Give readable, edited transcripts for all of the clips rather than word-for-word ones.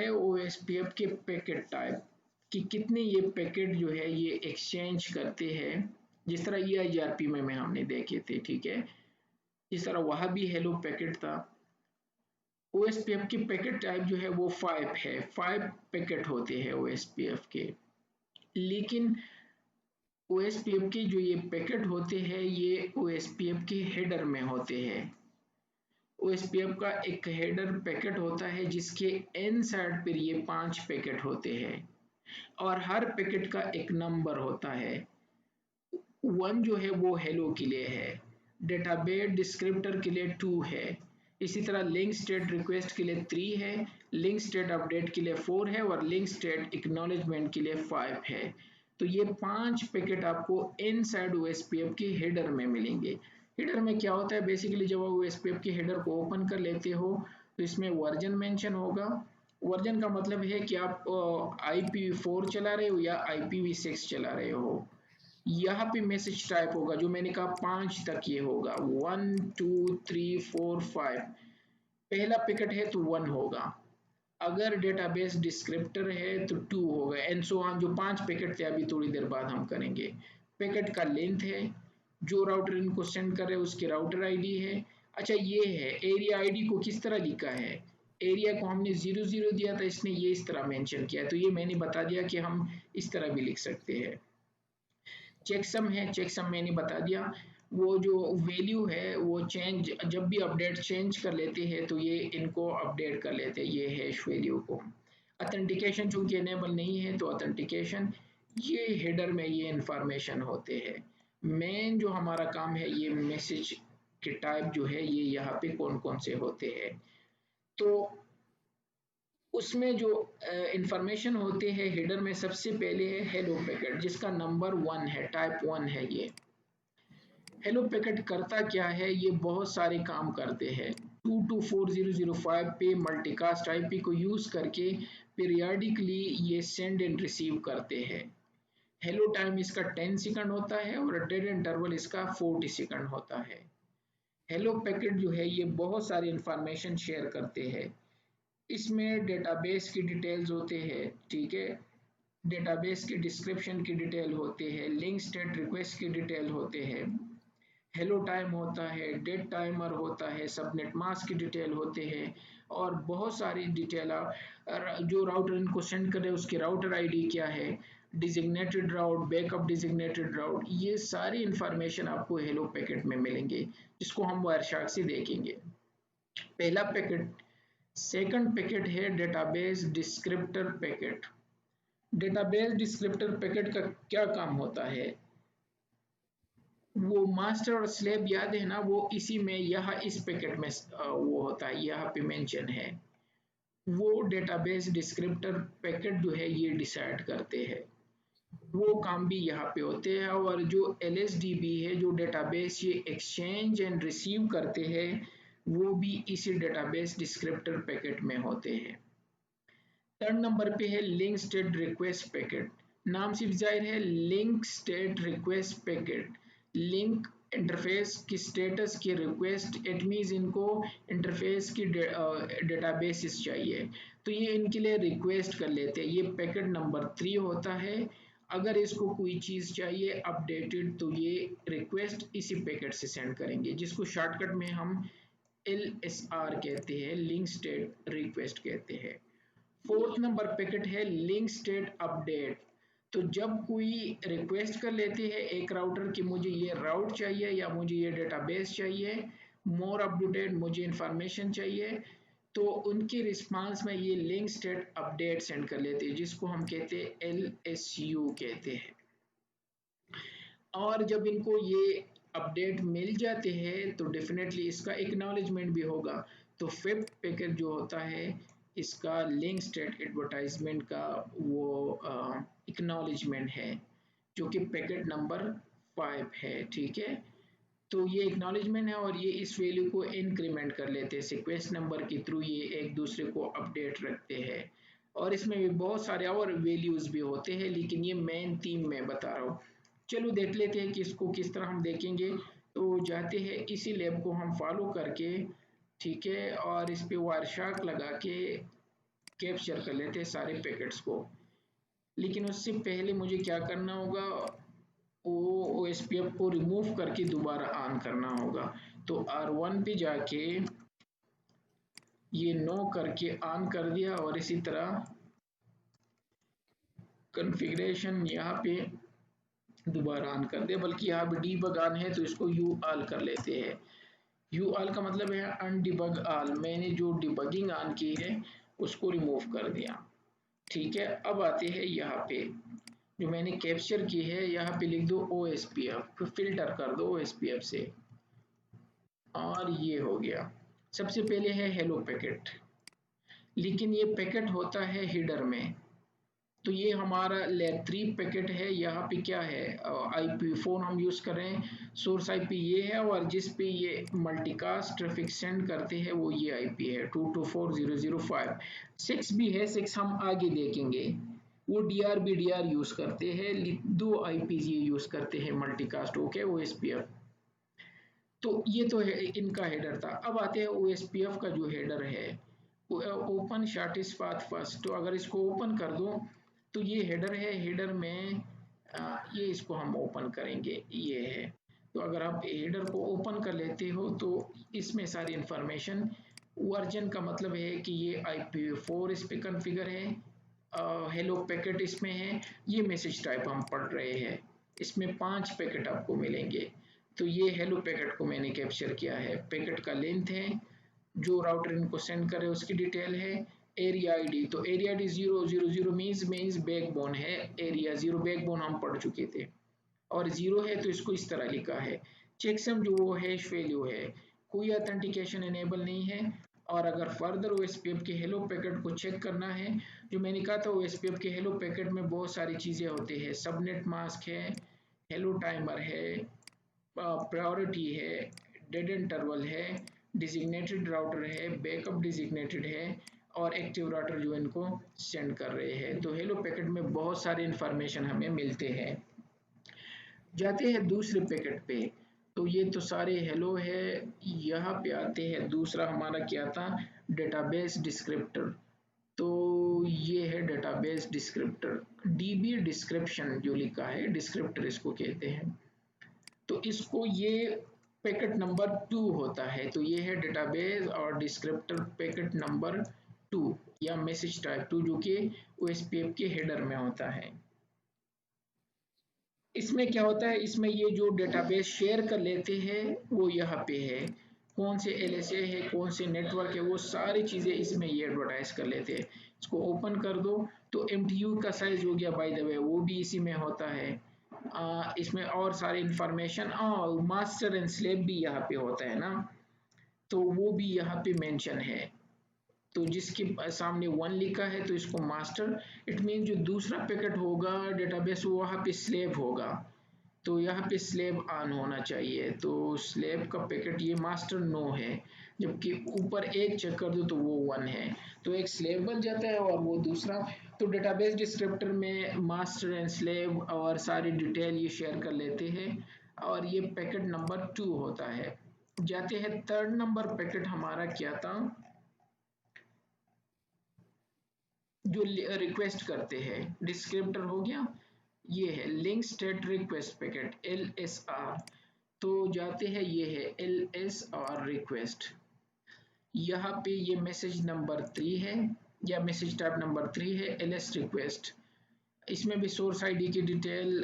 है OSPF के packet type कि कितने ये पैकेट जो है ये एक्सचेंज करते हैं। जिस तरह EIGRP में हमने देखे थे, ठीक है, इस तरह वहां भी हेलो पैकेट था। OSPF की पैकेट टाइप जो है वो 5 है, 5 पैकेट होते हैं OSPF के। लेकिन OSPF के जो ये पैकेट होते हैं ये OSPF के हेडर में होते हैं। OSPF का एक हेडर पैकेट होता है जिसके एन साइड पर ये 5 पैकेट होते हैं और हर पैकेट का एक नंबर होता है। 1 जो है वो हेलो के लिए है, डेटाबेस डिस्क्रिप्टर के लिए 2 है, इसी तरह लिंक स्टेट रिक्वेस्ट के लिए 3 है, लिंक स्टेट अपडेट के लिए 4 है और लिंक स्टेट एक्नॉलेजमेंट के लिए 5 है। तो ये 5 पैकेट आपको इनसाइड OSPF के हेडर में मिलेंगे। हेडर में क्या होता है, बेसिकली जब आप OSPF के हेडर को ओपन कर लेते हो तो इसमें वर्जन मेंशन होगा। वर्जन का मतलब है कि आप IPv4 चला रहे हो या IPv6 चला रहे हो। यहाँ पे मैसेज टाइप होगा जो मैंने कहा 5 तक ये होगा, 1 2 3 4 5। पहला पैकेट है तो 1 होगा, अगर डेटाबेस डिस्क्रिप्टर है तो 2 होगा, एंड सो ऑन। जो 5 पैकेट थे अभी थोड़ी देर बाद हम करेंगे। पैकेट का लेंथ है, जो राउटर इनको सेंड कर रहे हैं उसकी राउटर आईडी है। अच्छा ये है एरिया आईडी को किस तरह लिखा है, एरिया को हमने 00 दिया था, इसने ये इस तरह मेंशन किया है, तो ये मैंने बता दिया कि हम इस तरह भी लिख सकते हैं। चेकसम है, चेकसम मैंने बता दिया, वो जो वैल्यू है वो चेंज, जब भी अपडेट चेंज कर लेते हैं तो ये इनको अपडेट कर लेते हैं ये हैश वैल्यू को। ऑथेंटिकेशन चूंकि इनेबल नहीं है तो ऑथेंटिकेशन, ये हेडर में ये इंफॉर्मेशन होते हैं। मेन जो हमारा काम है ये मैसेज के टाइप जो है ये यहाँ पे कौन कौन से होते हैं। तो उसमें जो इंफॉर्मेशन होते हैं हेडर में, सबसे पहले है हेलो पैकेट जिसका नंबर 1 है, टाइप 1 है ये। हेलो पैकेट करता क्या है, ये बहुत सारे काम करते हैं। 224005 पे मल्टीकास्ट आईपी को यूज करके पीरियाडिकली ये सेंड एंड रिसीव करते हैं। हेलो टाइम इसका 10 सेकंड होता है और डेड इंटरवल इसका 40 सेकंड होता है। हेलो पैकेट जो है ये बहुत सारी इंफॉर्मेशन शेयर करते हैं। इसमें डेटाबेस की डिटेल्स होते हैं, ठीक है, डेटाबेस की डिस्क्रिप्शन की डिटेल होते हैं, लिंक स्टेट रिक्वेस्ट की डिटेल होते हैं, हेलो टाइम होता है, डेट टाइमर होता है, सबनेट मास्क की डिटेल होते हैं और बहुत सारी डिटेल। जो राउटर इनको सेंड कर रहे हैं उसकी राउटर आईडी क्या है, डिजिग्नेटेड राउट, बैकअप डिजिग्नेटेड राउट, ये सारी इंफॉर्मेशन आपको हेलो पैकेट में मिलेंगे जिसको हम वायरशार्क से देखेंगे। पहला पैकेट। सेकंड पैकेट है database descriptor packet. Database descriptor packet का क्या काम होता है, वो मास्टर और स्लेव याद है ना, वो इसी में यहाँ इस पैकेट में वो होता है, यहाँ पे मेंशन है। वो डेटाबेस डिस्क्रिप्टर पैकेट जो है ये डिसाइड करते हैं, वो काम भी यहाँ पे होते हैं। और जो LSDB है, जो डेटाबेस ये एक्सचेंज एंड रिसीव करते हैं, वो भी इसी डेटाबेस डिस्क्रिप्टर पैकेट में होते हैं। थर्ड नंबर पे है लिंक स्टेट रिक्वेस्ट पैकेट। नाम सिर्फ जाहिर है, link state request packet, link interface की स्टेटस की रिक्वेस्ट, इट मीन्स इनको इंटरफेस की डेटाबेसिस चाहिए तो ये इनके लिए रिक्वेस्ट कर लेते हैं। ये पैकेट नंबर 3 होता है। अगर इसको कोई चीज़ चाहिए अपडेटेड तो ये रिक्वेस्ट इसी पैकेट से सेंड करेंगे, जिसको शॉर्टकट में हम LSR कहते हैं, लिंक स्टेट रिक्वेस्ट कहते हैं। फोर्थ नंबर पैकेट है लिंक स्टेट अपडेट। तो जब कोई रिक्वेस्ट कर लेते हैं एक राउटर कि मुझे ये राउट चाहिए या मुझे ये डेटाबेस चाहिए, मोर अप टू डेट मुझे इंफॉर्मेशन चाहिए, तो उनकी रिस्पांस में ये लिंक स्टेट अपडेट सेंड कर लेते हैं जिसको हम कहते हैं LSU कहते हैं। और जब इनको ये अपडेट मिल जाते हैं तो डेफिनेटली इसका एक्नॉलेजमेंट भी होगा। तो फिफ्थ पैकेट जो होता है इसका लिंक स्टेट एडवर्टाइजमेंट का वो एक्नॉलेजमेंट है जो कि पैकेट नंबर 5 है, ठीक है। तो ये एक्नॉलेजमेंट है और ये इस वैल्यू को इंक्रीमेंट कर लेते हैं सीक्वेंस नंबर के थ्रू, ये एक दूसरे को अपडेट रखते हैं। और इसमें भी बहुत सारे और वैल्यूज भी होते हैं लेकिन ये मेन थीम में बता रहा हूँ। चलो देख लेते हैं कि इसको किस तरह हम देखेंगे। तो जाते हैं इसी लैब को हम फॉलो करके, ठीक है, और इस पे वायरशार्क लगा के कैप्चर कर लेते हैं सारे पैकेट्स को। लेकिन उससे पहले मुझे क्या करना होगा, वो OSPF को रिमूव करके दोबारा ऑन करना होगा। तो R1 पे जाके ये नो करके ऑन कर दिया और इसी तरह कॉन्फ़िगरेशन यहाँ पे दोबारा ऑन कर दिया, बल्कि यहाँ पे डीबग ऑन है तो इसको यू ऑल कर लेते हैं। यू ऑल का मतलब है अनडिबग ऑल, मैंने जो डिबगिंग ऑन की है उसको रिमूव कर दिया। ठीक है, अब आते हैं यहाँ पे जो मैंने कैप्चर की है, यहाँ पे लिख दो OSPF, फिल्टर कर दो OSPF से, और ये हो गया। सबसे पहले है हेलो पैकेट, लेकिन ये पैकेट होता है हेडर में। तो ये हमारा लैब 3 पैकेट है। यहाँ पे क्या है, आईपी फोन हम यूज कर रहे हैं, सोर्स आईपी ये है, और जिस पे ये मल्टीकास्ट ट्रैफिक सेंड करते हैं वो ये आईपी है 224.0.0.5। 6 भी है, 6 हम आगे देखेंगे। वो डीआर यूज करते हैं, दो आईपीज ये यूज करते हैं मल्टीकास्ट ओके OSPF। तो ये तो है इनका हेडर था। अब आते हैं OSPF का जो हेडर है, ओपन शॉर्टेस्ट पाथ फर्स्ट। तो अगर इसको ओपन कर दो तो ये हेडर है, हेडर में ये इसको हम ओपन करेंगे, ये है। तो अगर आप हेडर को ओपन कर लेते हो तो इसमें सारी इंफॉर्मेशन, वर्जन का मतलब है कि ये IPv4 इस पे कॉन्फ़िगर है, हेलो पैकेट इसमें है, ये मैसेज टाइप हम पढ़ रहे हैं। इसमें 5 पैकेट आपको मिलेंगे। तो ये हेलो पैकेट को मैंने कैप्चर किया है, पैकेट का लेंथ है, जो राउटर इनको सेंड करे उसकी डिटेल है, एरिया आईडी। तो एरिया आईडी 000 मीन्स बैकबोन है, एरिया 0 बैकबोन हम पढ़ चुके थे, और 0 है तो इसको इस तरह लिखा है। चेकसम जो वो हैश वैल्यू है, कोई ऑथेंटिकेशन इनेबल नहीं है। और अगर फर्दर OSPF के हेलो पैकेट को चेक करना है, जो मैंने कहा था OSPF के हेलो पैकेट में बहुत सारी चीज़ें होती है, सबनेट मास्क है, हेलो टाइमर है, प्रायोरिटी है, डेड इंटरवल है, डिजिग्नेटेड राउटर है, बैकअप डिजिग्नेटेड है, और एक्टिव राउटर जो इनको सेंड कर रहे हैं। तो हेलो पैकेट में बहुत सारे इंफॉर्मेशन हमें मिलते हैं। जाते हैं दूसरे पैकेट पे, तो ये तो सारे हेलो है। यहाँ पे आते हैं, दूसरा हमारा क्या था, डेटाबेस डिस्क्रिप्टर। तो ये है डेटाबेस डिस्क्रिप्टर, डीबी डिस्क्रिप्शन जो लिखा है, डिस्क्रिप्टर इसको कहते हैं। तो इसको ये पैकेट नंबर 2 होता है। तो ये है डेटाबेस और डिस्क्रिप्टर पैकेट नंबर 2 या मैसेज टाइप 2, जो कि OSPF के हेडर में होता है। इसमें क्या होता है, इसमें ये जो डेटाबेस शेयर कर लेते हैं वो यहाँ पे है, कौन से LSA है, कौन से नेटवर्क है, वो सारी चीज़ें इसमें ये एडवर्टाइज कर लेते हैं। इसको ओपन कर दो तो MTU का साइज हो गया, बाय द वे वो भी इसी में होता है। इसमें और सारी इंफॉर्मेशन, मास्टर एंड स्लेव भी यहाँ पे होता है ना, तो वो भी यहाँ पे मेंशन है। तो जिसके सामने 1 लिखा है तो इसको मास्टर, इट मीन जो दूसरा पैकेट होगा डेटाबेस वो वहाँ पे स्लेव होगा, तो यहाँ पे स्लेव ऑन होना चाहिए। तो स्लेव का पैकेट ये मास्टर नो है, जबकि ऊपर एक चेक कर दो तो वो 1 है, तो एक स्लेव बन जाता है और वो दूसरा। तो डेटाबेस डिस्क्रिप्टर में मास्टर एंड स्लेव और सारी डिटेल ये शेयर कर लेते हैं, और ये पैकेट नंबर 2 होता है। जाते हैं थर्ड नंबर पैकेट, हमारा क्या था, जो रिक्वेस्ट करते हैं, डिस्क्रिप्टर हो गया, ये है link state request packet LSR। तो जाते हैं, ये है LSR रिक्वेस्ट, यहाँ पे ये मैसेज नंबर 3 है, या मैसेज टाइप नंबर 3 है, LS रिक्वेस्ट। इसमें भी सोर्स आईडी की डिटेल,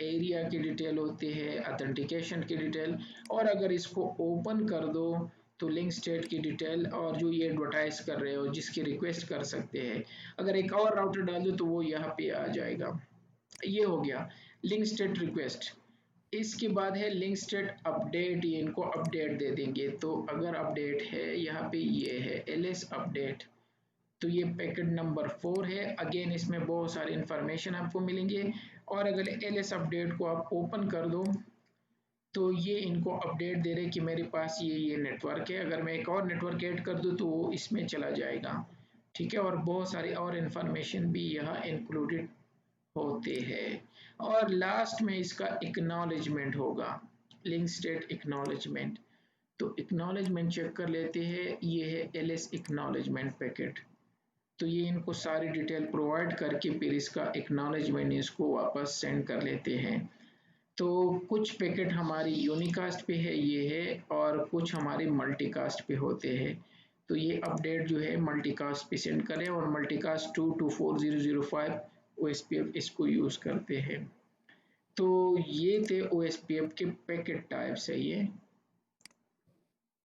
एरिया की डिटेल होती है, ऑथेंटिकेशन की डिटेल, और अगर इसको ओपन कर दो तो लिंक स्टेट की डिटेल, और जो ये एडवर्टाइज कर रहे हो जिसकी रिक्वेस्ट कर सकते हैं, अगर एक और राउटर डाल दो तो वो यहाँ पे आ जाएगा। ये हो गया लिंक स्टेट रिक्वेस्ट। इसके बाद है लिंक स्टेट अपडेट, ये इनको अपडेट दे देंगे। तो अगर अपडेट है यहाँ पे, ये है LS अपडेट, तो ये पैकेट नंबर 4 है। अगेन इसमें बहुत सारे इंफॉर्मेशन आपको मिलेंगे, और अगर LS अपडेट को आप ओपन कर दो तो ये इनको अपडेट दे रहे कि मेरे पास ये नेटवर्क है, अगर मैं एक और नेटवर्क ऐड कर दूँ तो वो इसमें चला जाएगा। ठीक है, और बहुत सारी और इंफॉर्मेशन भी यहाँ इंक्लूडेड होते हैं। और लास्ट में इसका एक्नॉलेजमेंट होगा, लिंक स्टेट एक्नॉलेजमेंट। तो एक्नॉलेजमेंट चेक कर लेते हैं, ये है LS एक्नॉलेजमेंट पैकेट। तो ये इनको सारी डिटेल प्रोवाइड करके फिर इसका एक्नॉलेजमेंट इसको वापस सेंड कर लेते हैं। तो कुछ पैकेट हमारी यूनिकास्ट पे है ये है, और कुछ हमारे मल्टीकास्ट पे होते हैं। तो ये अपडेट जो है मल्टीकास्ट पे सेंड करें, और मल्टीकास्ट 2240005 OSPF इसको यूज़ करते हैं। तो ये थे OSPF के पैकेट टाइप्स है ये।